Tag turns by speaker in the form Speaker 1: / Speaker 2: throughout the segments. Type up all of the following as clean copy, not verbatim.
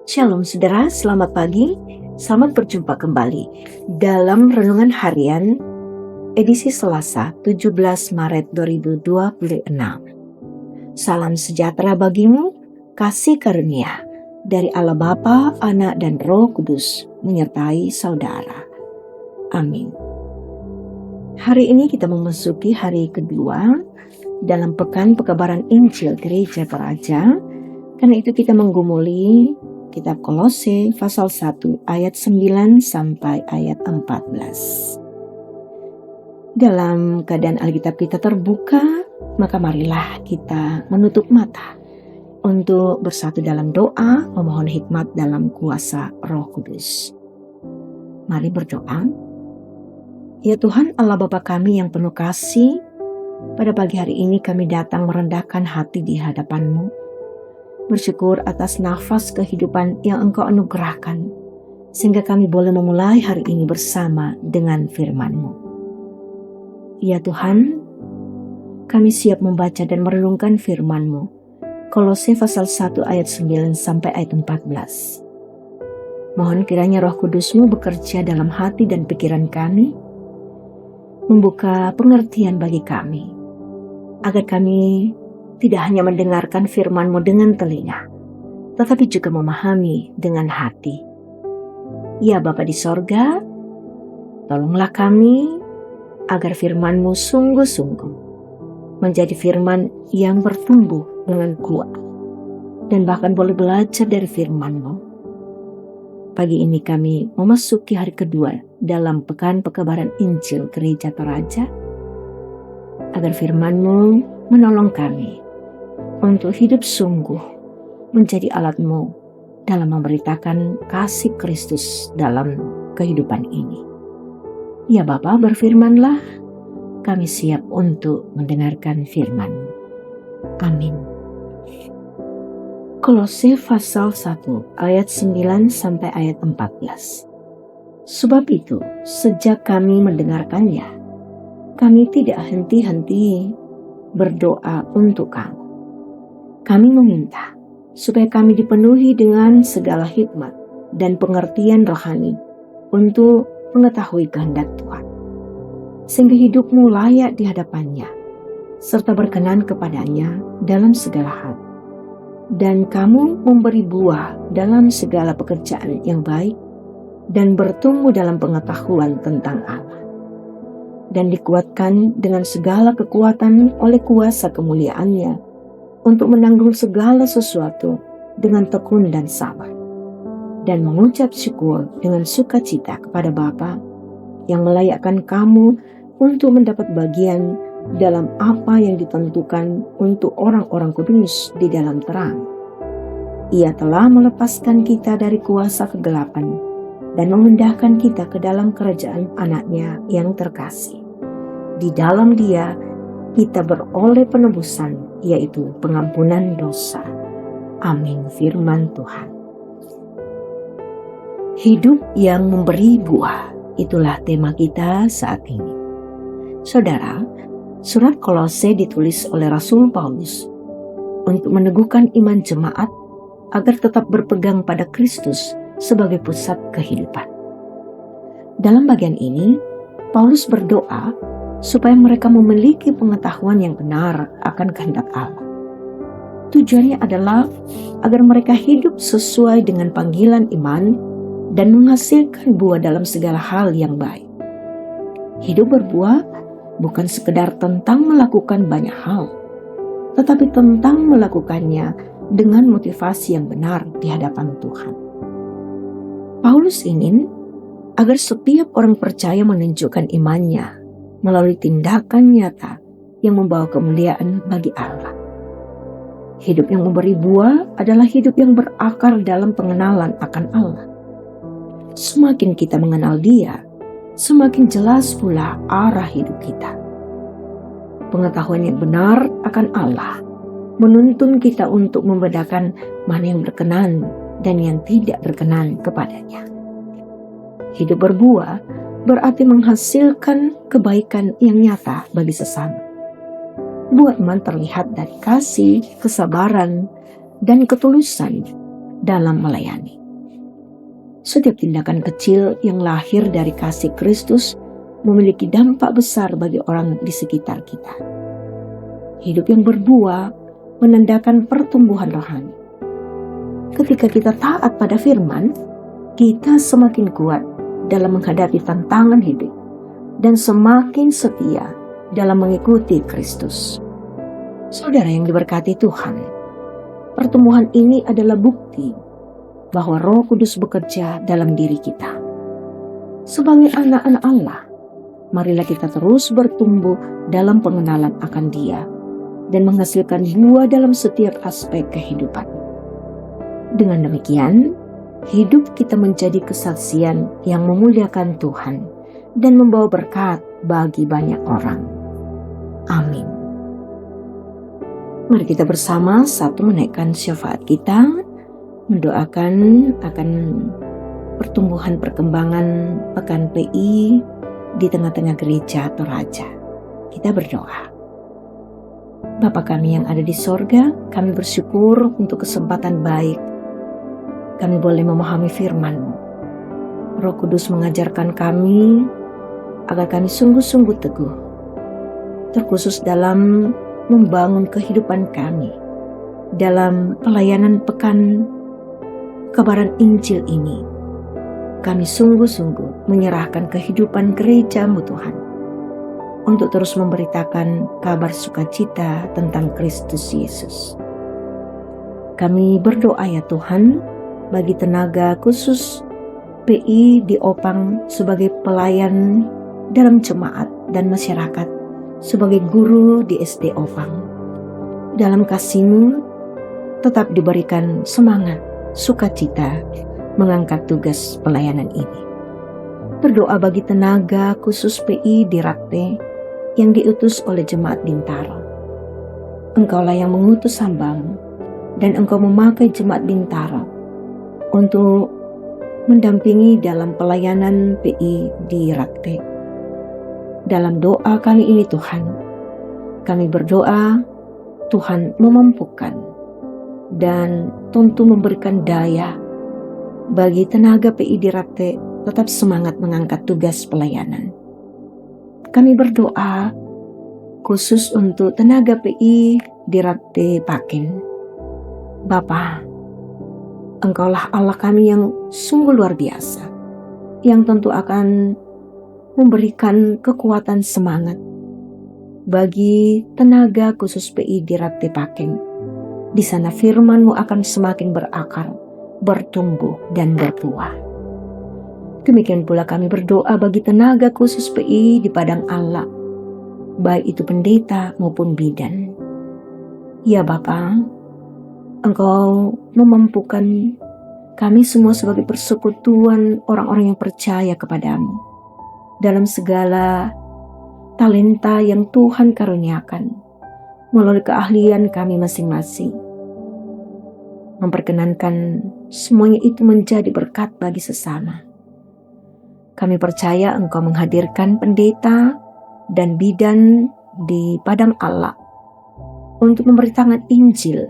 Speaker 1: Shalom saudara, selamat pagi, selamat berjumpa kembali dalam Renungan Harian edisi Selasa 17 Maret 2026. Salam sejahtera bagimu, kasih karunia dari Allah Bapa, Anak dan Roh Kudus menyertai saudara. Amin. Hari ini kita memasuki hari kedua dalam Pekan Pekabaran Injil Gereja Toraja. Karena itu kita menggumuli Kitab Kolose pasal 1 ayat 9 sampai ayat 14. Dalam keadaan Alkitab kita terbuka, maka marilah kita menutup mata untuk bersatu dalam doa, memohon hikmat dalam kuasa Roh Kudus. Mari berdoa. Ya Tuhan Allah Bapa kami yang penuh kasih, pada pagi hari ini kami datang merendahkan hati di hadapan-Mu. Bersyukur atas nafas kehidupan yang Engkau anugerahkan, sehingga kami boleh memulai hari ini bersama dengan firman-Mu. Ya Tuhan, kami siap membaca dan merenungkan firman-Mu. Kolose pasal 1 ayat 9 sampai ayat 14. Mohon kiranya Roh Kudus-Mu bekerja dalam hati dan pikiran kami, membuka pengertian bagi kami, agar kami tidak hanya mendengarkan firman-Mu dengan telinga, tetapi juga memahami dengan hati. Ya Bapa di sorga, tolonglah kami agar firman-Mu sungguh-sungguh menjadi firman yang bertumbuh dengan kuat, dan bahkan boleh belajar dari firman-Mu. Pagi ini kami memasuki hari kedua dalam Pekan Pekabaran Injil Gereja Toraja, agar firman-Mu menolong kami untuk hidup sungguh menjadi alat-Mu dalam memberitakan kasih Kristus dalam kehidupan ini. Ya Bapa, berfirmanlah, kami siap untuk mendengarkan firman-Mu. Amin. Kolose pasal 1 ayat 9 sampai ayat 14. Sebab itu, sejak kami mendengarkannya, kami tidak henti-henti berdoa untuk kamu. Kami meminta supaya kami dipenuhi dengan segala hikmat dan pengertian rohani untuk mengetahui kehendak Tuhan, sehingga hidupmu layak di hadapannya, serta berkenan kepadanya dalam segala hal. Dan kamu memberi buah dalam segala pekerjaan yang baik, dan bertumbuh dalam pengetahuan tentang Allah, dan dikuatkan dengan segala kekuatan oleh kuasa kemuliaan-Nya, untuk menanggung segala sesuatu dengan tekun dan sabar, dan mengucap syukur dengan sukacita kepada Bapa yang melayakkan kamu untuk mendapat bagian dalam apa yang ditentukan untuk orang-orang kudus di dalam terang. Ia telah melepaskan kita dari kuasa kegelapan dan memindahkan kita ke dalam kerajaan Anak-Nya yang terkasih. Di dalam Dia kita beroleh penebusan, yaitu pengampunan dosa. Amin. Firman Tuhan. Hidup yang memberi buah, itulah tema kita saat ini. Saudara, surat Kolose ditulis oleh Rasul Paulus untuk meneguhkan iman jemaat agar tetap berpegang pada Kristus sebagai pusat kehidupan. Dalam bagian ini, Paulus berdoa supaya mereka memiliki pengetahuan yang benar akan kehendak Allah. Tujuannya adalah agar mereka hidup sesuai dengan panggilan iman dan menghasilkan buah dalam segala hal yang baik. Hidup berbuah bukan sekedar tentang melakukan banyak hal, tetapi tentang melakukannya dengan motivasi yang benar di hadapan Tuhan. Paulus ingin agar setiap orang percaya menunjukkan imannya melalui tindakan nyata yang membawa kemuliaan bagi Allah. Hidup yang memberi buah adalah hidup yang berakar dalam pengenalan akan Allah. Semakin kita mengenal Dia, semakin jelas pula arah hidup kita. Pengetahuan yang benar akan Allah menuntun kita untuk membedakan mana yang berkenan dan yang tidak berkenan kepadanya. Hidup berbuah berarti menghasilkan kebaikan yang nyata bagi sesama. Buah iman terlihat dari kasih, kesabaran, dan ketulusan dalam melayani. Setiap tindakan kecil yang lahir dari kasih Kristus memiliki dampak besar bagi orang di sekitar kita. Hidup yang berbuah menandakan pertumbuhan rohani. Ketika kita taat pada firman, kita semakin kuat dalam menghadapi tantangan hidup dan semakin setia dalam mengikuti Kristus. Saudara yang diberkati Tuhan, pertumbuhan ini adalah bukti bahwa Roh Kudus bekerja dalam diri kita. Sebagai anak-anak Allah, marilah kita terus bertumbuh dalam pengenalan akan Dia dan menghasilkan buah dalam setiap aspek kehidupan. Dengan demikian, hidup kita menjadi kesaksian yang memuliakan Tuhan dan membawa berkat bagi banyak orang. Amin. Mari kita bersama satu menaikkan syafaat kita, mendoakan akan pertumbuhan perkembangan Pekan PI di tengah-tengah gereja Toraja. Kita berdoa. Bapa kami yang ada di sorga, kami bersyukur untuk kesempatan baik. Kami boleh memahami firman-Mu. Roh Kudus mengajarkan kami agar kami sungguh-sungguh teguh, terkhusus dalam membangun kehidupan kami dalam pelayanan pekan kebenaran Injil ini. Kami sungguh-sungguh menyerahkan kehidupan gereja-Mu Tuhan untuk terus memberitakan kabar sukacita tentang Kristus Yesus. Kami berdoa ya Tuhan bagi tenaga khusus PI di Opang sebagai pelayan dalam jemaat dan masyarakat, sebagai guru di SD Opang. Dalam kasih-Mu tetap diberikan semangat, sukacita mengangkat tugas pelayanan ini. Berdoa bagi tenaga khusus PI di Rakte yang diutus oleh jemaat Bintaro. Engkaulah yang mengutus hamba-Mu dan Engkau memakai jemaat Bintaro untuk mendampingi dalam pelayanan PI di Rakte. Dalam doa kali ini Tuhan, kami berdoa Tuhan memampukan dan tentu memberikan daya bagi tenaga PI di Rakte tetap semangat mengangkat tugas pelayanan. Kami berdoa khusus untuk tenaga PI di Rakte Pakin. Bapa, Engkaulah Allah kami yang sungguh luar biasa, yang tentu akan memberikan kekuatan semangat bagi tenaga khusus PI di Rakte Pakin. Di sana firman-Mu akan semakin berakar, bertumbuh dan berbuah. Demikian pula kami berdoa bagi tenaga khusus PI di Padang Allah, baik itu pendeta maupun bidan. Ya Bapa, Engkau memampukan kami semua sebagai persekutuan orang-orang yang percaya kepada-Mu dalam segala talenta yang Tuhan karuniakan melalui keahlian kami masing-masing. Memperkenankan semuanya itu menjadi berkat bagi sesama. Kami percaya Engkau menghadirkan pendeta dan bidan di Padang Allah untuk memberitakan Injil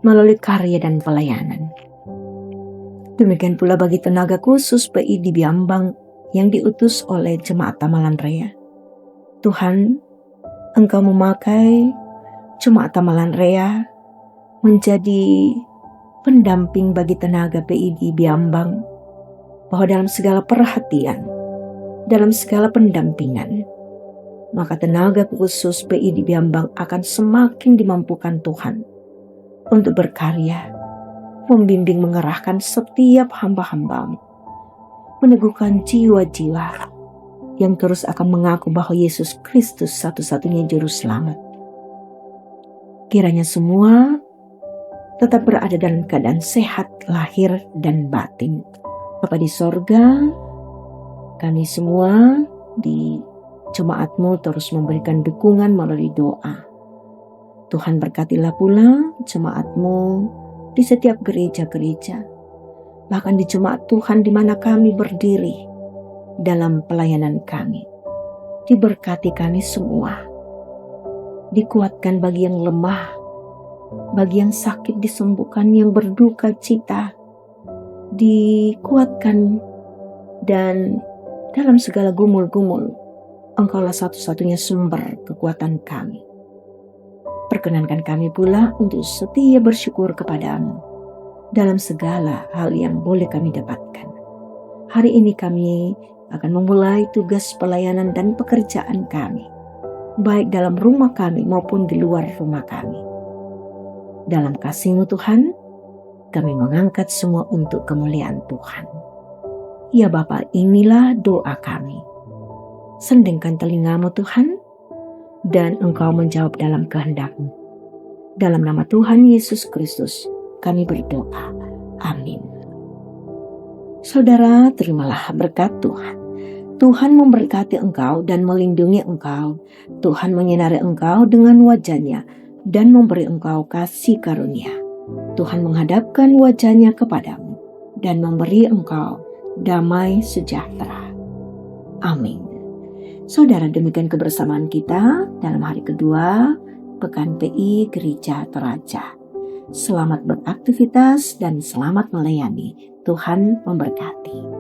Speaker 1: melalui karya dan pelayanan. Demikian pula bagi tenaga khusus PI di Biambang yang diutus oleh Jemaat Tamalan Raya. Tuhan, Engkau memakai Jemaat Tamalan Raya menjadi pendamping bagi tenaga PI di Biambang, bahwa dalam segala perhatian, dalam segala pendampingan, maka tenaga khusus PI di Biambang akan semakin dimampukan Tuhan untuk berkarya, membimbing mengerahkan setiap hamba-hamba-Mu, meneguhkan jiwa-jiwa yang terus akan mengaku bahwa Yesus Kristus satu-satunya juru selamat. Kiranya semua tetap berada dalam keadaan sehat lahir dan batin. Bapa di sorga, kami semua di jemaat-Mu terus memberikan dukungan melalui doa. Tuhan berkatilah pula jemaat-Mu di setiap gereja-gereja, bahkan di jemaat Tuhan di mana kami berdiri dalam pelayanan kami. Diberkati kami semua, dikuatkan bagi yang lemah, bagi yang sakit disembuhkan, yang berduka cita dikuatkan, dan dalam segala gumul-gumul, Engkaulah satu-satunya sumber kekuatan kami. Perkenankan kami pula untuk setia bersyukur kepadamu dalam segala hal yang boleh kami dapatkan. Hari ini kami akan memulai tugas pelayanan dan pekerjaan kami, baik dalam rumah kami maupun di luar rumah kami. Dalam kasih-Mu Tuhan, kami mengangkat semua untuk kemuliaan Tuhan. Ya Bapa, inilah doa kami. Sendengkan telinga-Mu Tuhan, dan Engkau menjawab dalam kehendak-Mu. Dalam nama Tuhan Yesus Kristus, kami berdoa. Amin. Saudara, terimalah berkat Tuhan. Tuhan memberkati engkau dan melindungi engkau. Tuhan menyinari engkau dengan wajah-Nya dan memberi engkau kasih karunia. Tuhan menghadapkan wajah-Nya kepadamu dan memberi engkau damai sejahtera. Amin. Saudara, demikian kebersamaan kita dalam hari kedua Pekan PI Gereja Toraja. Selamat beraktivitas dan selamat melayani. Tuhan memberkati.